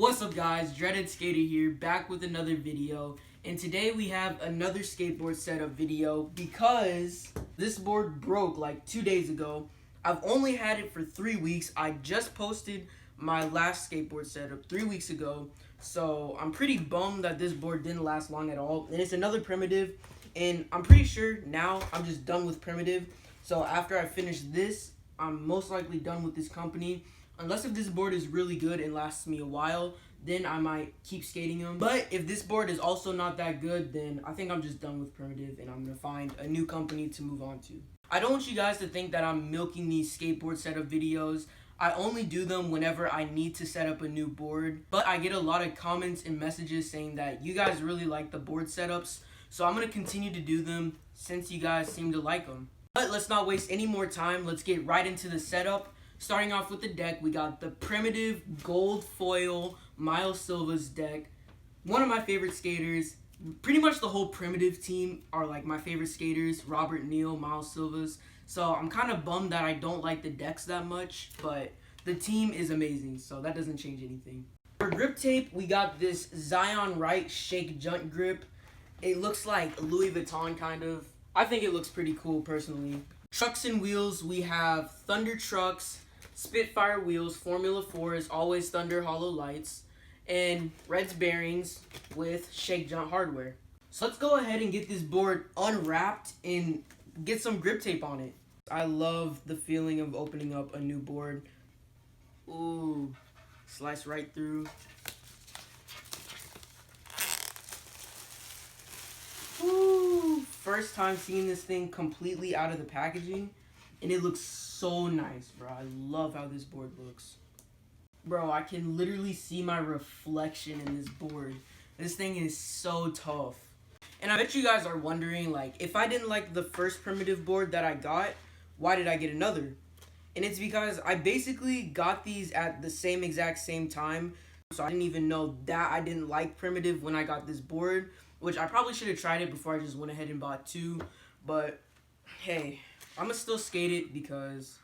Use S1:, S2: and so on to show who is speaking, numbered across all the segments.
S1: What's up guys, Dreaded Skater here, back with another video, and today we have another skateboard setup video because this board broke like 2 days ago. I've only had it for 3 weeks. I just posted my last skateboard setup 3 weeks ago, so I'm pretty bummed that this board didn't last long at all. And it's another primitive, and I'm pretty sure now I'm just done with primitive. So after I finish this, I'm most likely done with this company. Unless if this board is really good and lasts me a while, then I might keep skating them. But if this board is also not that good, then I think I'm just done with primitive and I'm going to find a new company to move on to. I don't want you guys to think that I'm milking these skateboard setup videos. I only do them whenever I need to set up a new board. But I get a lot of comments and messages saying that you guys really like the board setups. So I'm going to continue to do them since you guys seem to like them. But let's not waste any more time. Let's get right into the setup. Starting off with the deck, we got the primitive gold foil Miles Silva's deck. One of my favorite skaters. Pretty much the whole primitive team are like my favorite skaters. Robert Neal, Miles Silva's. So I'm kind of bummed that I don't like the decks that much, but the team is amazing, so that doesn't change anything. For grip tape, we got this Zion Wright Shake Junt grip. It looks like Louis Vuitton kind of. I think it looks pretty cool personally. Trucks and wheels, we have Thunder Trucks, Spitfire wheels, Formula 4s, Always Thunder hollow lights, and Red's bearings with Shake Junt hardware. So let's go ahead and get this board unwrapped and get some grip tape on it. I love the feeling of opening up a new board. Ooh, slice right through. Ooh, first time seeing this thing completely out of the packaging, and it looks so nice, bro. I love how this board looks. Bro, I can literally see my reflection in this board. This thing is so tough. And I bet you guys are wondering, like, if I didn't like the first primitive board that I got, why did I get another? And it's because I basically got these at the exact same time. So I didn't even know that I didn't like primitive when I got this board, which I probably should have tried it before I just went ahead and bought two. But hey, I'm going to still skate it because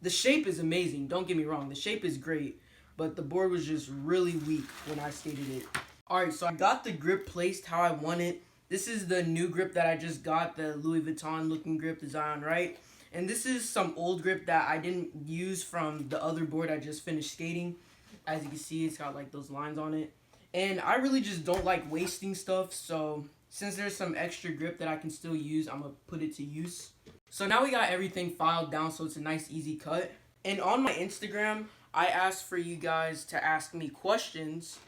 S1: the shape is amazing. Don't get me wrong. The shape is great. But the board was just really weak when I skated it. Alright, so I got the grip placed how I want it. This is the new grip that I just got. The Louis Vuitton looking grip, the Zion Wright. And this is some old grip that I didn't use from the other board I just finished skating. As you can see, it's got like those lines on it. And I really just don't like wasting stuff. So since there's some extra grip that I can still use, I'm going to put it to use. So now we got everything filed down so it's a nice easy cut. And on my Instagram, I asked for you guys to ask me questions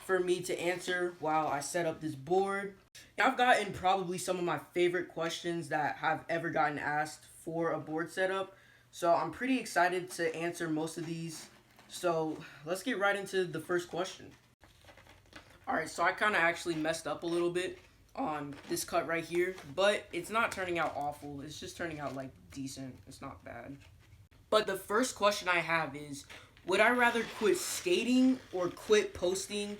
S1: for me to answer while I set up this board. I've gotten probably some of my favorite questions that have ever gotten asked for a board setup. So I'm pretty excited to answer most of these. So let's get right into the first question. Alright, so I kind of actually messed up a little bit on this cut right here, but it's not turning out awful. It's just turning out like decent. It's not bad. But the first question I have is, would I rather quit skating or quit posting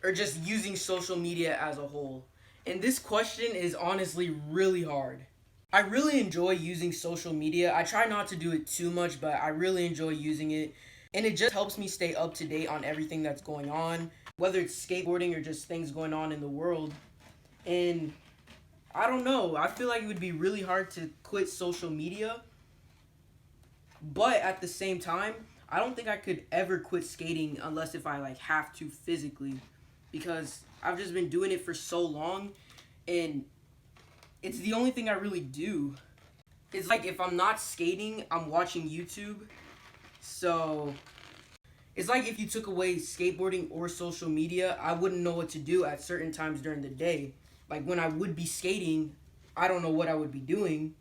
S1: or just using social media as a whole? And this question is honestly really hard. I really enjoy using social media. I try not to do it too much, but I really enjoy using it. And it just helps me stay up to date on everything that's going on, whether it's skateboarding or just things going on in the world. And I don't know. I feel like it would be really hard to quit social media. But at the same time, I don't think I could ever quit skating unless if I like have to physically, because I've just been doing it for so long and it's the only thing I really do. It's like if I'm not skating, I'm watching YouTube. So it's like if you took away skateboarding or social media, I wouldn't know what to do at certain times during the day. Like when I would be skating, I don't know what I would be doing.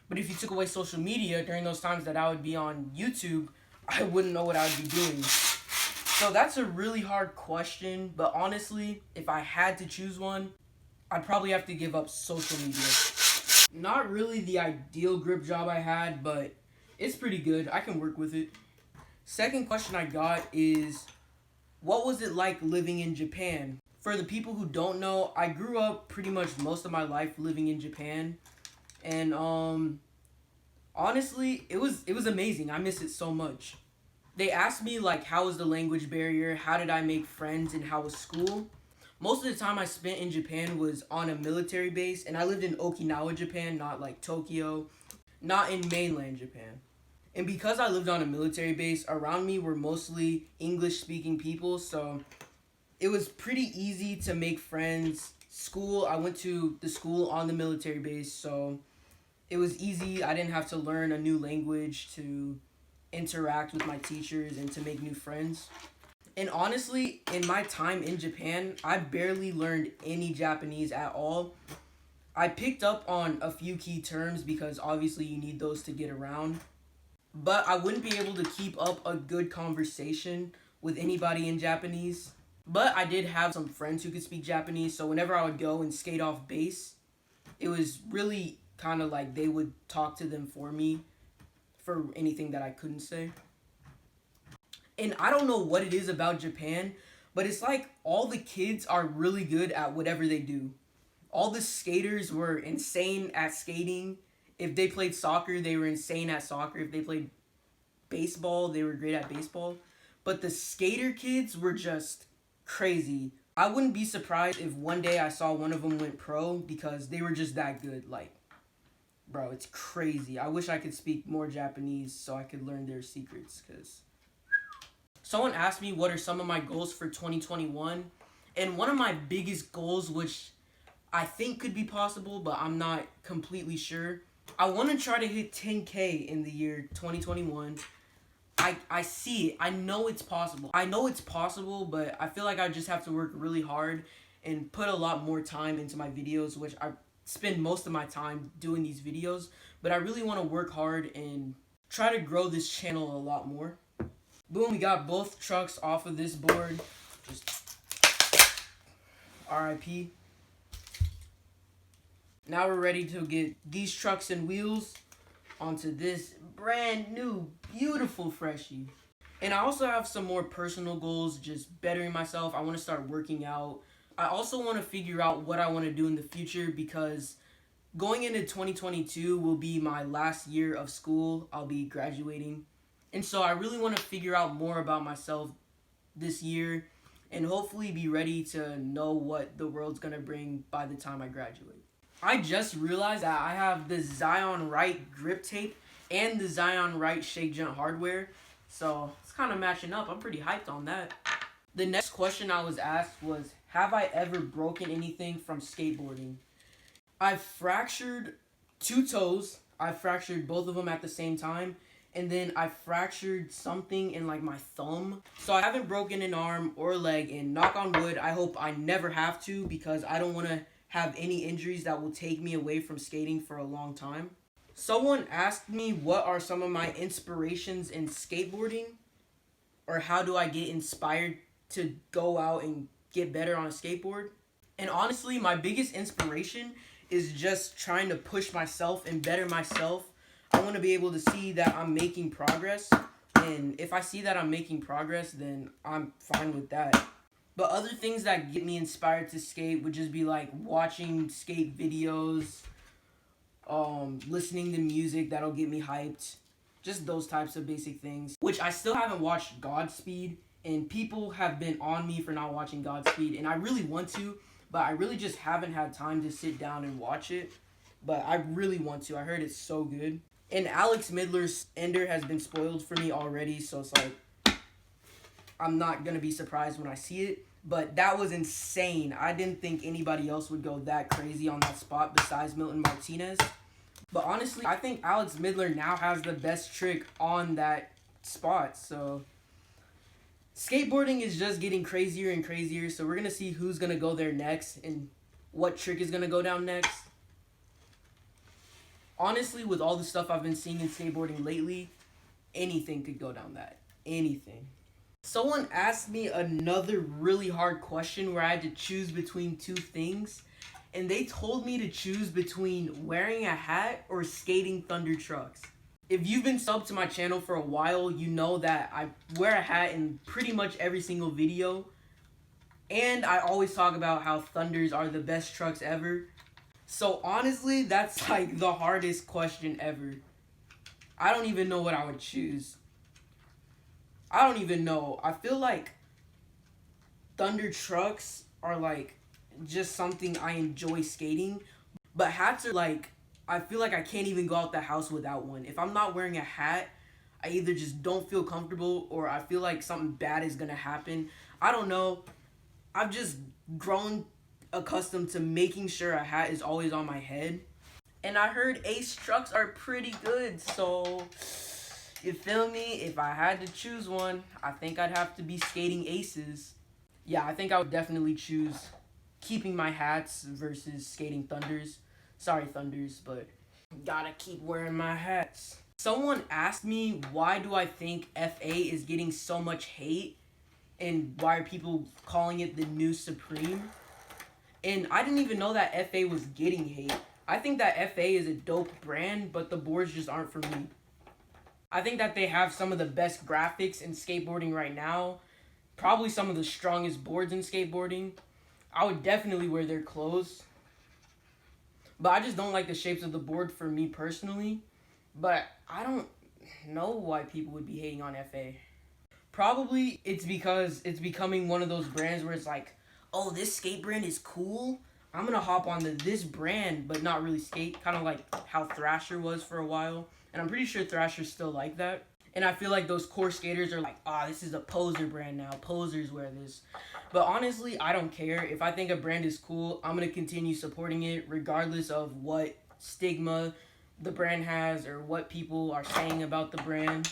S1: But if you took away social media during those times that I would be on YouTube, I wouldn't know what I would be doing. So that's a really hard question. But honestly, if I had to choose one, I'd probably have to give up social media. Not really the ideal grip job I had, but it's pretty good. I can work with it. Second question I got is, what was it like living in Japan? For the people who don't know, I grew up pretty much most of my life living in Japan. And honestly, it was amazing. I miss it so much. They asked me like how was the language barrier, how did I make friends, and how was school. Most of the time I spent in Japan was on a military base, and I lived in Okinawa, Japan, not like Tokyo, not in mainland Japan. And because I lived on a military base, around me were mostly English speaking people, so it was pretty easy to make friends. School, I went to the school on the military base, so it was easy. I didn't have to learn a new language to interact with my teachers and to make new friends. And honestly, in my time in Japan, I barely learned any Japanese at all. I picked up on a few key terms because obviously you need those to get around. But I wouldn't be able to keep up a good conversation with anybody in Japanese. But I did have some friends who could speak Japanese, so whenever I would go and skate off base, it was really kind of like they would talk to them for me for anything that I couldn't say. And I don't know what it is about Japan, but it's like all the kids are really good at whatever they do. All the skaters were insane at skating. If they played soccer, they were insane at soccer. If they played baseball, they were great at baseball. But the skater kids were just crazy. I wouldn't be surprised if one day I saw one of them went pro because they were just that good. Like, bro, it's crazy. I wish I could speak more Japanese so I could learn their secrets. Because someone asked me what are some of my goals for 2021. And one of my biggest goals, which I think could be possible, but I'm not completely sure. I want to try to hit 10K in the year 2021. I see it. I know it's possible. But I feel like I just have to work really hard and put a lot more time into my videos, which I spend most of my time doing these videos. But I really want to work hard and try to grow this channel a lot more. Boom, we got both trucks off of this board. Just RIP. Now we're ready to get these trucks and wheels onto this brand new, beautiful freshie. And I also have some more personal goals, just bettering myself. I want to start working out. I also want to figure out what I want to do in the future because going into 2022 will be my last year of school. I'll be graduating. And so I really want to figure out more about myself this year and hopefully be ready to know what the world's going to bring by the time I graduate. I just realized that I have the Zion Right grip tape and the Zion Right shake jump hardware. So it's kind of matching up. I'm pretty hyped on that. The next question I was asked was, have I ever broken anything from skateboarding? I've fractured 2 toes. I fractured both of them at the same time. And then I fractured something in like my thumb. So I haven't broken an arm or leg, and knock on wood, I hope I never have to because I don't want to have any injuries that will take me away from skating for a long time. Someone asked me what are some of my inspirations in skateboarding, or how do I get inspired to go out and get better on a skateboard. And honestly, my biggest inspiration is just trying to push myself and better myself. I want to be able to see that I'm making progress, and if I see that I'm making progress, then I'm fine with that. But other things that get me inspired to skate would just be like watching skate videos, listening to music that'll get me hyped. Just those types of basic things. Which I still haven't watched Godspeed, and people have been on me for not watching Godspeed, and I really want to, but I really just haven't had time to sit down and watch it. But I really want to. I heard it's so good. And Alex Midler's Ender has been spoiled for me already, so it's like I'm not going to be surprised when I see it. But that was insane. I didn't think anybody else would go that crazy on that spot besides Milton Martinez. But honestly, I think Alex Midler now has the best trick on that spot. So skateboarding is just getting crazier and crazier. So we're going to see who's going to go there next and what trick is going to go down next. Honestly, with all the stuff I've been seeing in skateboarding lately, anything could go down that. Anything. Someone asked me another really hard question where I had to choose between 2 things. And they told me to choose between wearing a hat or skating Thunder trucks. If you've been subbed to my channel for a while, you know that I wear a hat in pretty much every single video. And I always talk about how Thunders are the best trucks ever. So honestly, that's like the hardest question ever. I don't even know what I would choose. I don't even know. I feel like thunder trucks are like just something I enjoy skating, but hats are like, I feel like I can't even go out the house without one. If I'm not wearing a hat, I either just don't feel comfortable or I feel like something bad is gonna happen. I don't know. I've just grown accustomed to making sure a hat is always on my head. And I heard Ace trucks are pretty good, so you feel me? If I had to choose one, I think I'd have to be skating Aces. Yeah, I think I would definitely choose keeping my hats versus skating Thunders. Sorry, Thunders, but gotta keep wearing my hats. Someone asked me, why do I think FA is getting so much hate and why are people calling it the new Supreme? And I didn't even know that FA was getting hate. I think that FA is a dope brand, but the boards just aren't for me. I think that they have some of the best graphics in skateboarding right now. Probably some of the strongest boards in skateboarding. I would definitely wear their clothes. But I just don't like the shapes of the board for me personally. But I don't know why people would be hating on FA. Probably it's because it's becoming one of those brands where it's like, oh, this skate brand is cool. I'm going to hop onto this brand, but not really skate. Kind of like how Thrasher was for a while. And I'm pretty sure Thrasher's still like that. And I feel like those core skaters are like, this is a poser brand now. Posers wear this. But honestly, I don't care. If I think a brand is cool, I'm going to continue supporting it regardless of what stigma the brand has or what people are saying about the brand.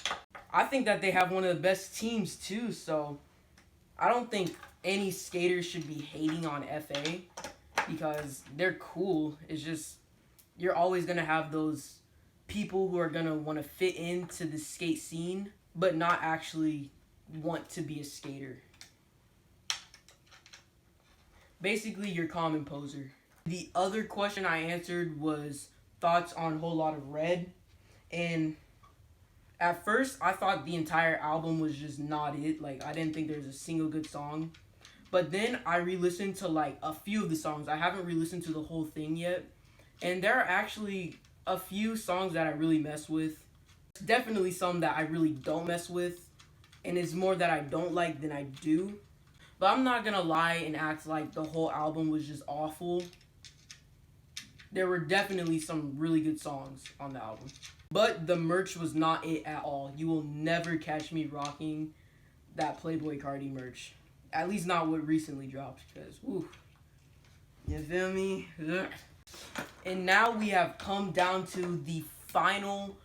S1: I think that they have one of the best teams too, so I don't think any skaters should be hating on FA because they're cool. It's just you're always going to have those people who are going to want to fit into the skate scene but not actually want to be a skater. Basically, your common poser. The other question I answered was thoughts on Whole Lot of Red. And at first, I thought the entire album was just not it. Like, I didn't think there was a single good song. But then I re-listened to, like, a few of the songs. I haven't re-listened to the whole thing yet. And there are actually a few songs that I really mess with. Definitely some that I really don't mess with. And it's more that I don't like than I do. But I'm not gonna lie and act like the whole album was just awful. There were definitely some really good songs on the album. But the merch was not it at all. You will never catch me rocking that Playboy Cardi merch. At least not what recently dropped, because, woo. You feel me? Ugh. And now we have come down to the final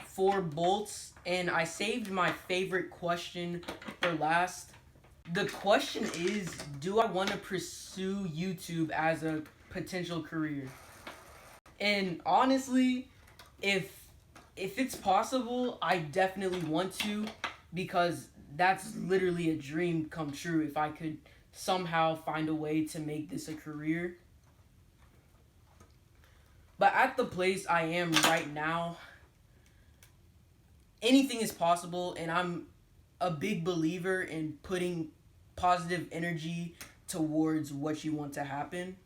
S1: 4 bolts, and I saved my favorite question for last. The question is, do I want to pursue YouTube as a potential career? And honestly, if it's possible, I definitely want to, because that's literally a dream come true if I could somehow find a way to make this a career. But at the place I am right now, anything is possible, and I'm a big believer in putting positive energy towards what you want to happen.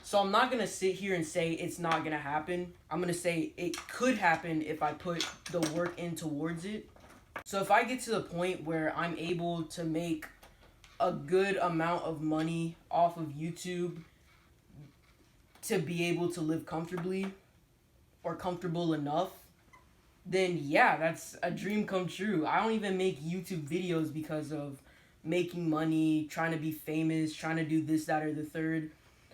S1: So I'm not going to sit here and say it's not going to happen. I'm going to say it could happen if I put the work in towards it. So if I get to the point where I'm able to make a good amount of money off of YouTube to be able to live comfortably or comfortable enough, then yeah, that's a dream come true. I don't even make YouTube videos because of making money, trying to be famous, trying to do this, that, or the third.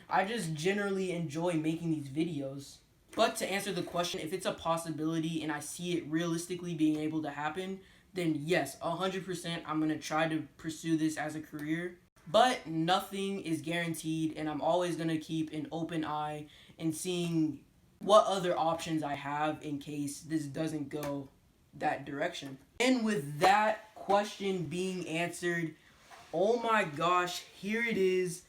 S1: I just generally enjoy making these videos. But to answer the question, if it's a possibility and I see it realistically being able to happen, then yes, 100% I'm going to try to pursue this as a career. But nothing is guaranteed, and I'm always going to keep an open eye and seeing what other options I have in case this doesn't go that direction. And with that question being answered, oh my gosh, here it is.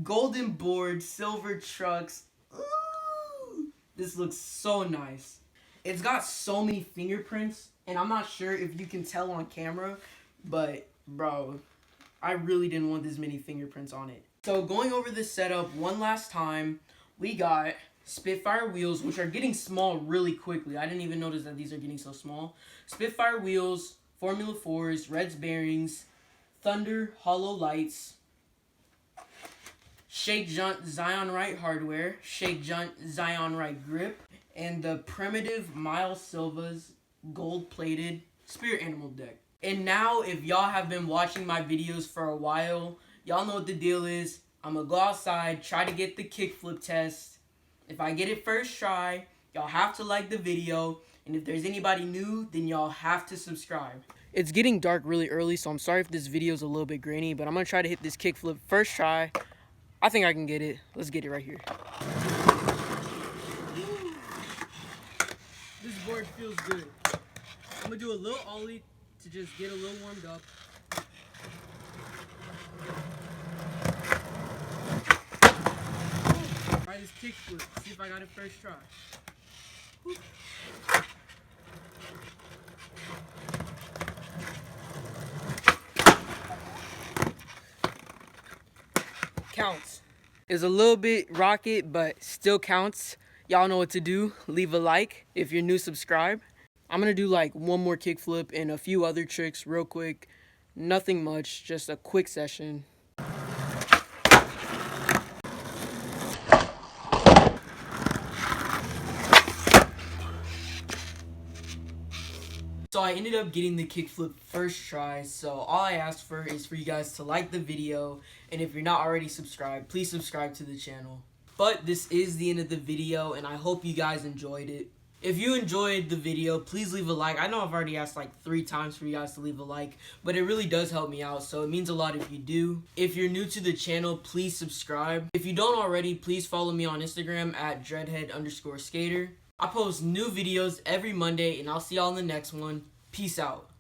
S1: Golden board, silver trucks. Ooh, this looks so nice. It's got so many fingerprints, and I'm not sure if you can tell on camera, but bro, I really didn't want this many fingerprints on it. So going over this setup one last time, we got Spitfire wheels, which are getting small really quickly. I didn't even notice that these are getting so small. Spitfire wheels, Formula 4s, Reds bearings, Thunder hollow lights, Shake Junt Zion Right hardware, Shake Junt Zion Right grip, and the primitive Miles Silva's gold-plated spirit animal deck. And now, if y'all have been watching my videos for a while, y'all know what the deal is. I'm gonna go outside, try to get the kickflip test. If I get it first try, y'all have to like the video. And if there's anybody new, then y'all have to subscribe. It's getting dark really early, so I'm sorry if this video is a little bit grainy, but I'm gonna try to hit this kickflip first try. I think I can get it. Let's get it right here. This board feels good. I'm gonna do a little ollie to just get a little warmed up. Try this kickflip, see if I got it first try. Woo. Counts. It's a little bit rocket, but still counts. Y'all know what to do. Leave a like. If you're new, subscribe. I'm gonna do like one more kickflip and a few other tricks real quick. Nothing much, just a quick session. So I ended up getting the kickflip first try, so all I asked for is for you guys to like the video, and if you're not already subscribed, please subscribe to the channel. But this is the end of the video, and I hope you guys enjoyed it. If you enjoyed the video, please leave a like. I know I've already asked like 3 times for you guys to leave a like, but it really does help me out, so it means a lot if you do. If you're new to the channel, please subscribe. If you don't already, please follow me on Instagram at dreadhead_skater. I post new videos every Monday, and I'll see y'all in the next one. Peace out.